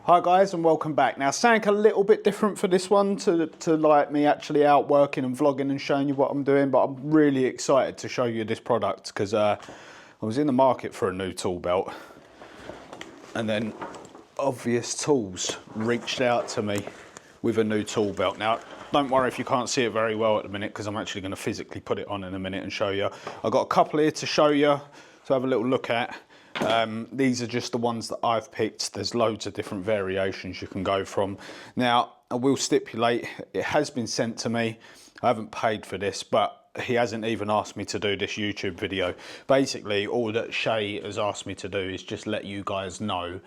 Hi guys and welcome back. Now something a little bit different for this one to like me actually out working and vlogging and showing you what I'm doing, but I'm really excited to show you this product because I was in the market for a new tool belt and then Obvious Tools reached out to me with a new tool belt. Now don't worry if you can't see it very well at the minute because I'm actually going to physically put it on in a minute and show you. I've got a couple here to show you to have a little look at. These are just the ones that I've picked. There's loads of different variations you can go from. Now, I will stipulate, it has been sent to me. I haven't paid for this, but he hasn't even asked me to do this YouTube video. Basically, all that Shay has asked me to do is just let you guys know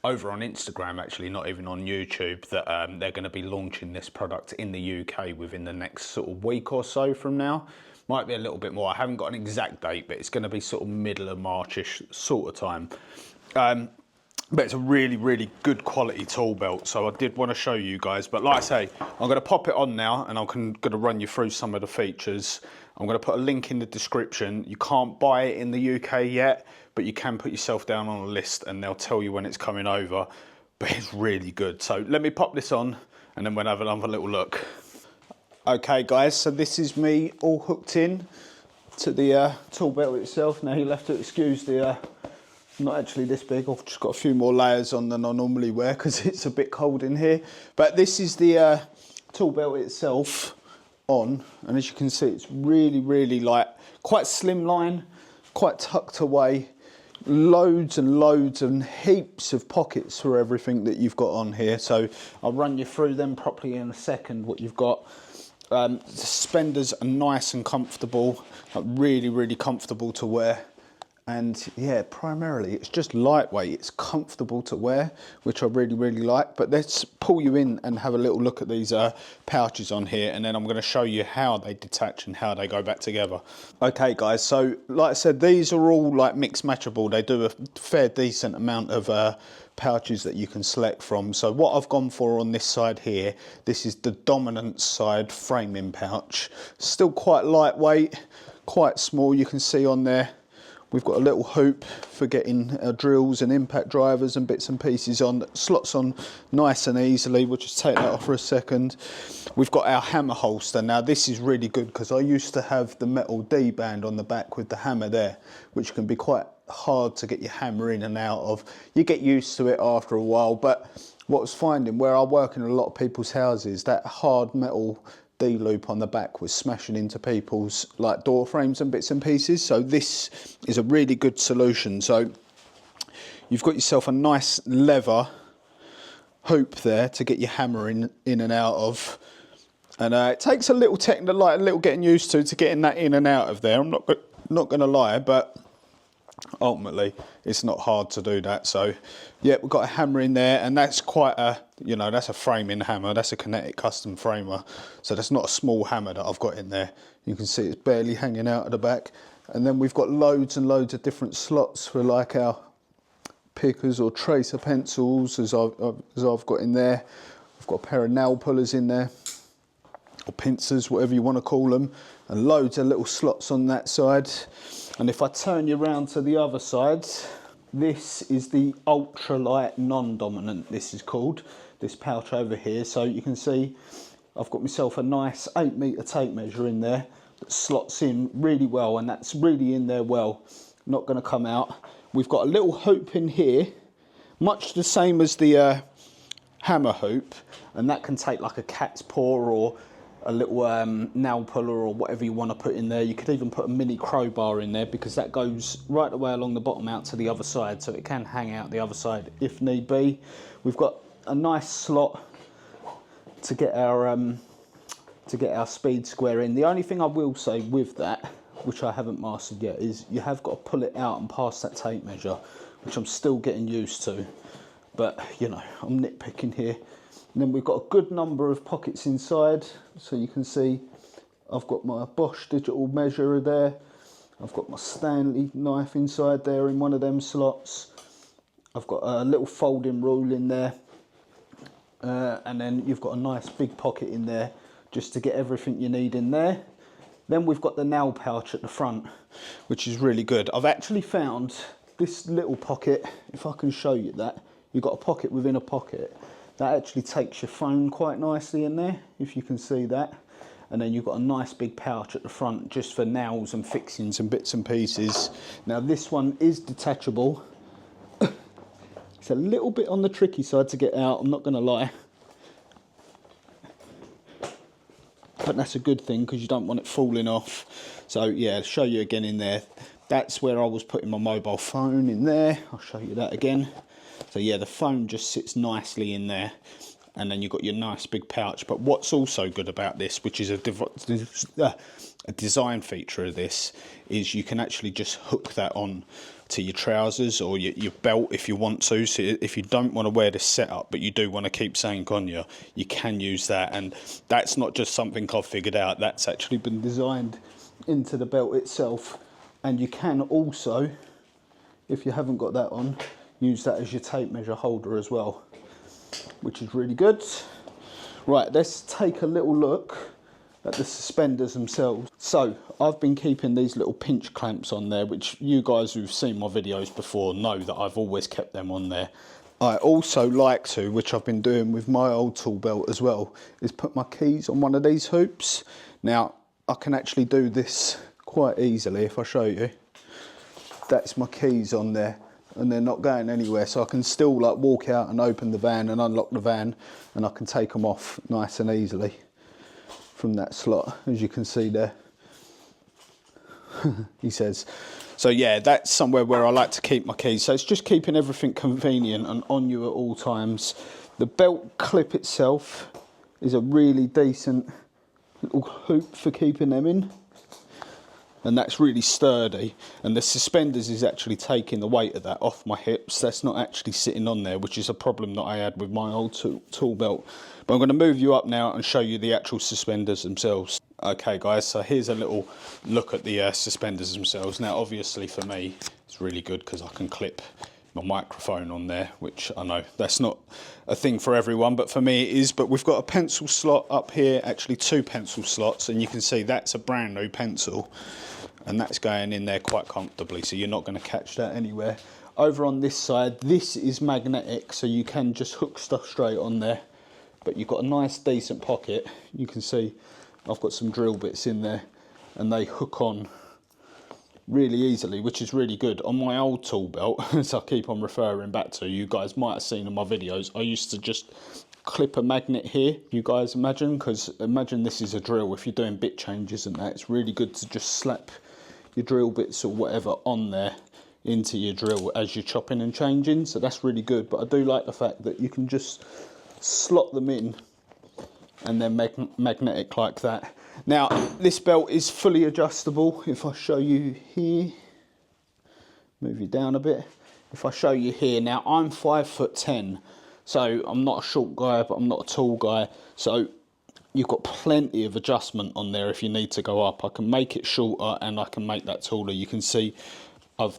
over on Instagram, actually, not even on YouTube, that they're going to be launching this product in the UK within the next sort of week or so from now. Might be a little bit more. I haven't got an exact date, but it's going to be sort of middle of Marchish sort of time. But it's a really, really good quality tool belt. So I did want to show you guys. But like I say, I'm going to pop it on now and I'm going to run you through some of the features. I'm going to put a link in the description. You can't buy it in the UK yet, but you can put yourself down on a list and they'll tell you when it's coming over. But it's really good. So let me pop this on and then we'll have another little look. Okay guys, so this is me all hooked in to the tool belt itself. Now you'll have to excuse the, not actually this big, I've just got a few more layers on than I normally wear because it's a bit cold in here. But this is the tool belt itself on, and as you can see it's really, really like quite slimline, quite tucked away. Loads and loads and heaps of pockets for everything that you've got on here. So I'll run you through them properly in a second, what you've got. The suspenders are nice and comfortable, like really, really comfortable to wear. And yeah, primarily it's just lightweight, it's comfortable to wear, which I really, really like. But let's pull you in and have a little look at these pouches on here, and then I'm going to show you how they detach and how they go back together. Okay guys, so like I said, these are all like mix matchable. They do a fair decent amount of pouches that you can select from. So what I've gone for on this side here, this is the dominant side framing pouch. Still quite lightweight, quite small. You can see on there we've got a little hoop for getting drills and impact drivers and bits and pieces on, that slots on nice and easily. We'll just take that off for a second. We've got our hammer holster. Now this is really good because I used to have the metal D-band on the back with the hammer there, which can be quite hard to get your hammer in and out of. You get used to it after a while, but what I was finding where I work in a lot of people's houses, that hard metal D-loop on the back was smashing into people's like door frames and bits and pieces. So this is a really good solution. So you've got yourself a nice leather hoop there to get your hammer in and out of. And it takes a little like a little getting used to getting that in and out of there. I'm not going to lie, but ultimately it's not hard to do that. So yeah, we've got a hammer in there, and that's quite a, you know, that's a framing hammer. That's a Kinetic custom framer, so that's not a small hammer that I've got in there. You can see it's barely hanging out of the back. And then we've got loads and loads of different slots for like our pickers or tracer pencils, as I've got in there. I've got a pair of nail pullers in there, or pincers, whatever you want to call them, and loads of little slots on that side. And if I turn you around to the other side, this is the ultralight non-dominant, this is called, this pouch over here. So you can see I've got myself a nice 8-metre tape measure in there that slots in really well, and that's really in there well, not going to come out. We've got a little hoop in here, much the same as the hammer hoop, and that can take like a cat's paw or a little nail puller or whatever you want to put in there. You could even put a mini crowbar in there because that goes right the way along the bottom out to the other side, so it can hang out the other side if need be. We've got a nice slot to get our speed square in. The only thing I will say with that, which I haven't mastered yet, is you have got to pull it out and pass that tape measure, which I'm still getting used to. But you know, I'm nitpicking here. And then we've got a good number of pockets inside, so you can see I've got my Bosch digital measurer there. I've got my Stanley knife inside there in one of them slots. I've got a little folding rule in there. And then you've got a nice big pocket in there just to get everything you need in there. Then we've got the nail pouch at the front, which is really good. I've actually found this little pocket, if I can show you that, you've got a pocket within a pocket. That actually takes your phone quite nicely in there, if you can see that. And then you've got a nice big pouch at the front just for nails and fixings and bits and pieces. Now this one is detachable. It's a little bit on the tricky side to get out, I'm not going to lie. But that's a good thing because you don't want it falling off. So yeah, I'll show you again in there. That's where I was putting my mobile phone in there. I'll show you that again. So yeah, the phone just sits nicely in there. And then you've got your nice big pouch. But what's also good about this, which is a design feature of this, is you can actually just hook that on to your trousers or your belt if you want to. So if you don't want to wear this setup, but you do want to keep something on you, you can use that. And that's not just something I've figured out. That's actually been designed into the belt itself. And you can also, if you haven't got that on, use that as your tape measure holder as well, which is really good. Right, let's take a little look at the suspenders themselves. So I've been keeping these little pinch clamps on there, which you guys who've seen my videos before know that I've always kept them on there. I also like to, which I've been doing with my old tool belt as well, is put my keys on one of these hoops. Now I can actually do this quite easily if I show you. That's my keys on there and they're not going anywhere, so I can still like walk out and open the van and unlock the van, and I can take them off nice and easily from that slot, as you can see there. He says. So yeah, that's somewhere where I like to keep my keys. So it's just keeping everything convenient and on you at all times. The belt clip itself is a really decent little hoop for keeping them in. And that's really sturdy, and the suspenders is actually taking the weight of that off my hips. That's not actually sitting on there, which is a problem that I had with my old tool belt. But I'm going to move you up now and show you the actual suspenders themselves. Okay guys, so here's a little look at the suspenders themselves. Now obviously for me it's really good because I can clip my microphone on there, which I know that's not a thing for everyone, but for me it is. But we've got a pencil slot up here, actually 2 pencil slots, and you can see that's a brand new pencil. And that's going in there quite comfortably, so you're not going to catch that anywhere. Over on this side, this is magnetic, so you can just hook stuff straight on there. But you've got a nice decent pocket. You can see I've got some drill bits in there, and they hook on really easily, which is really good. On my old tool belt, as I keep on referring back to, you guys might have seen in my videos, I used to just clip a magnet here, you guys imagine, because imagine this is a drill. If you're doing bit changes and that, it's really good to just slap your drill bits or whatever on there into your drill as you're chopping and changing. So that's really good. But I do like the fact that you can just slot them in and then make magnetic like that. Now this belt is fully adjustable. If I show you here, move you down a bit. If I show you here, now I'm 5'10", so I'm not a short guy, but I'm not a tall guy. So you've got plenty of adjustment on there if you need to go up. I can make it shorter and I can make that taller. You can see I've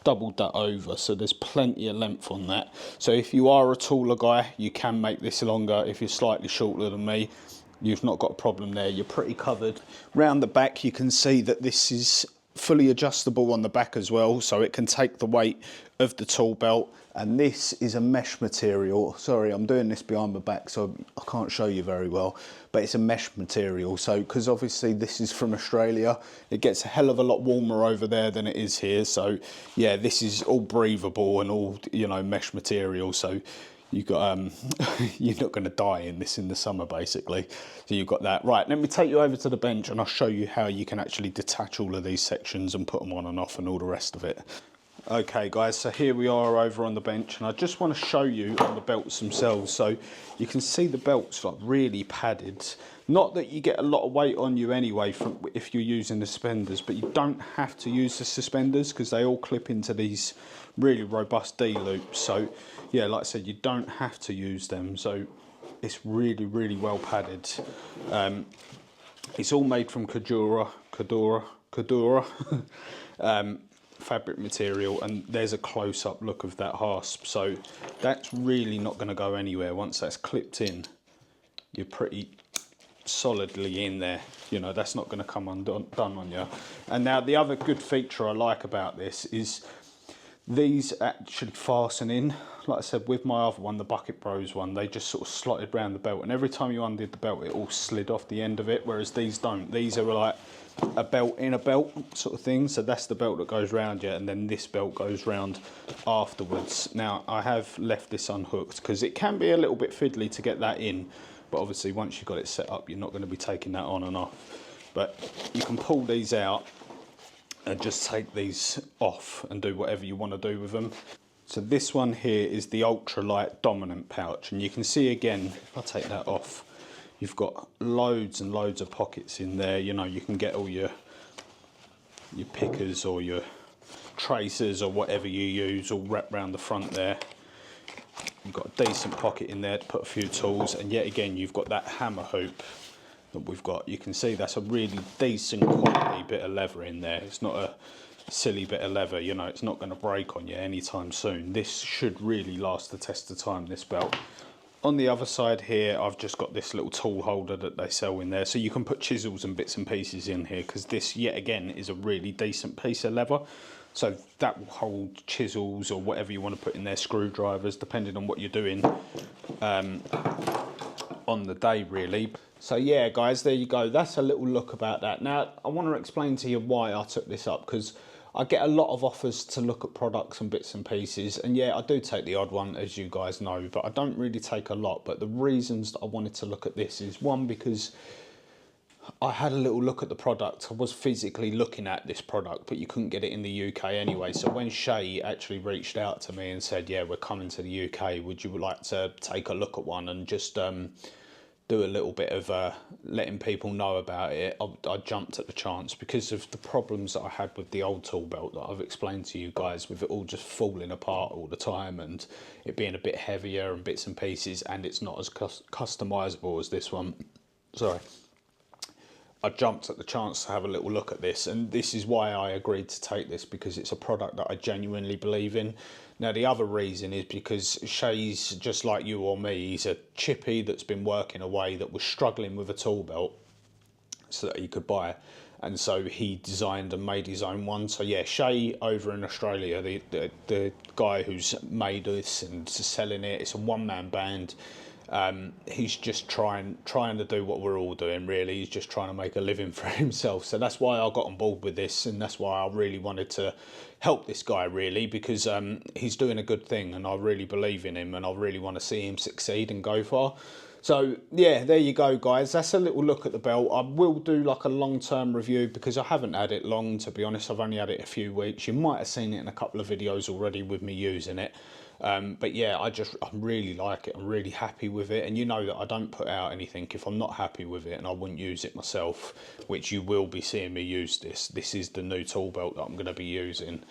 doubled that over, so there's plenty of length on that. So if you are a taller guy, you can make this longer. If you're slightly shorter than me, you've not got a problem there. You're pretty covered. Round the back, you can see that this is fully adjustable on the back as well, so it can take the weight of the tool belt. And this is a mesh material. Sorry, I'm doing this behind my back, so I can't show you very well, but it's a mesh material. So because obviously this is from Australia, it gets a hell of a lot warmer over there than it is here. So yeah, this is all breathable and all, you know, mesh material. So you got you're not going to die in this in the summer basically. So you've got that. Right, let me take you over to the bench and I'll show you how you can actually detach all of these sections and put them on and off and all the rest of it. Okay guys, so here we are over on the bench, and I just want to show you on the belts themselves. So you can see the belt's like really padded. Not that you get a lot of weight on you anyway from if you're using the suspenders, but you don't have to use the suspenders because they all clip into these really robust D loops. So yeah, like I said, you don't have to use them. So it's really, really well padded. It's all made from Cordura fabric material, and there's a close-up look of that hasp. So that's really not going to go anywhere. Once that's clipped in, you're pretty solidly in there. You know, that's not going to come undone on you. And now the other good feature I like about this is these actually fasten in. like I said, with my other one, the Bucket Bros one, they just sort of slotted around the belt, and every time you undid the belt, it all slid off the end of it, whereas these don't. These are like a belt in a belt sort of thing, so that's the belt that goes round you, and then this belt goes round afterwards. Now, I have left this unhooked because it can be a little bit fiddly to get that in, but obviously once you've got it set up, you're not going to be taking that on and off. But you can pull these out and just take these off and do whatever you want to do with them. So this one here is the ultralight dominant pouch, and you can see again, if I take that off, you've got loads and loads of pockets in there. You know, you can get all your pickers or your tracers or whatever you use all wrapped around the front there. You've got a decent pocket in there to put a few tools, and yet again you've got that hammer hoop that we've got. You can see that's a really decent quality bit of leather in there. It's not a silly bit of leather, you know, it's not going to break on you anytime soon. This should really last the test of time, this belt. On the other side here, I've just got this little tool holder that they sell in there, so you can put chisels and bits and pieces in here, because this, yet again, is a really decent piece of leather. So that will hold chisels or whatever you want to put in there, screwdrivers, depending on what you're doing on the day, really. So yeah, guys, there you go. That's a little look about that. Now, I want to explain to you why I took this up, because I get a lot of offers to look at products and bits and pieces, and yeah, I do take the odd one, as you guys know, but I don't really take a lot. But the reasons that I wanted to look at this is, one, because I had a little look at the product. I was physically looking at this product, but you couldn't get it in the UK anyway. So when Shay actually reached out to me and said, yeah, we're coming to the UK, would you like to take a look at one and just do a little bit of letting people know about it, I jumped at the chance, because of the problems that I had with the old tool belt that I've explained to you guys, with it all just falling apart all the time and it being a bit heavier and bits and pieces, and it's not as customizable as this one. Sorry. I jumped at the chance to have a little look at this, and this is why I agreed to take this, because it's a product that I genuinely believe in. Now, the other reason is because Shay's just like you or me. He's a chippy that's been working away, that was struggling with a tool belt so that he could buy, and so he designed and made his own one. So yeah, Shay over in Australia, the guy who's made this and selling it, it's a one-man band. He's just trying to do what we're all doing, really. He's just trying to make a living for himself. So that's why I got on board with this, and that's why I really wanted to help this guy, really, because he's doing a good thing, and I really believe in him, and I really want to see him succeed and go far. So yeah, there you go, guys. That's a little look at the belt. I will do like a long-term review, because I haven't had it long, to be honest. I've only had it a few weeks. You might have seen it in a couple of videos already with me using it. But yeah, I really like it. I'm really happy with it, and you know that I don't put out anything if I'm not happy with it, and I wouldn't use it myself, which you will be seeing me use this. This is the new tool belt that I'm going to be using.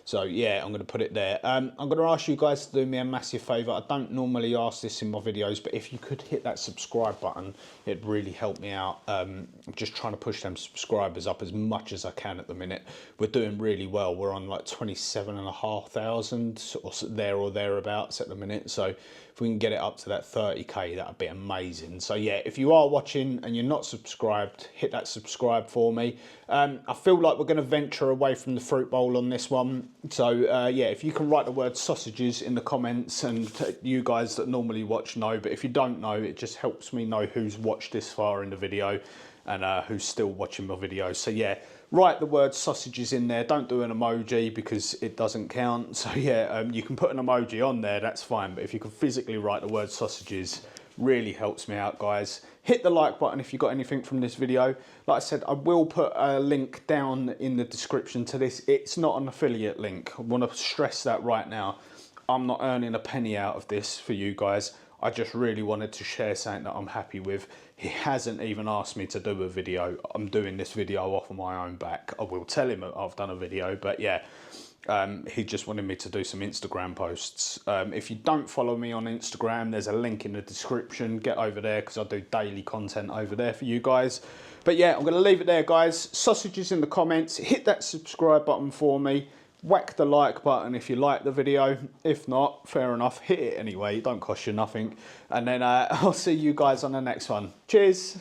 So yeah, I'm going to put it there. I'm going to ask you guys to do me a massive favour. I don't normally ask this in my videos, but if you could hit that subscribe button, it'd really help me out. I'm just trying to push them subscribers up as much as I can at the minute. We're doing really well. We're on like 27,500, sort of there or thereabouts at the minute. So if we can get it up to that 30k, that'd be amazing. So yeah, if you are watching and you're not subscribed, hit that subscribe for me. I feel like we're going to venture away from the fruit bowl on this one. So yeah, if you can write the word sausages in the comments, and you guys that normally watch know, but if you don't know, it just helps me know who's watched this far in the video and who's still watching my videos. So yeah, write the word sausages in there. Don't do an emoji because it doesn't count. So yeah, you can put an emoji on there, that's fine, but if you can physically write the word sausages, really helps me out, guys. Hit the like button if you got anything from this video. Like I said, I will put a link down in the description to this. It's not an affiliate link. I want to stress that right now. I'm not earning a penny out of this for you guys. I just really wanted to share something that I'm happy with. He hasn't even asked me to do a video. I'm doing this video off of my own back. I will tell him I've done a video, but yeah, he just wanted me to do some Instagram posts. If you don't follow me on Instagram, there's a link in the description. Get over there, because I do daily content over there for you guys. But yeah, I'm going to leave it there, guys. Sausages in the comments. Hit that subscribe button for me. Whack the like button if you like the video. If not, fair enough, hit it anyway. It don't cost you nothing. And then I'll see you guys on the next one. Cheers.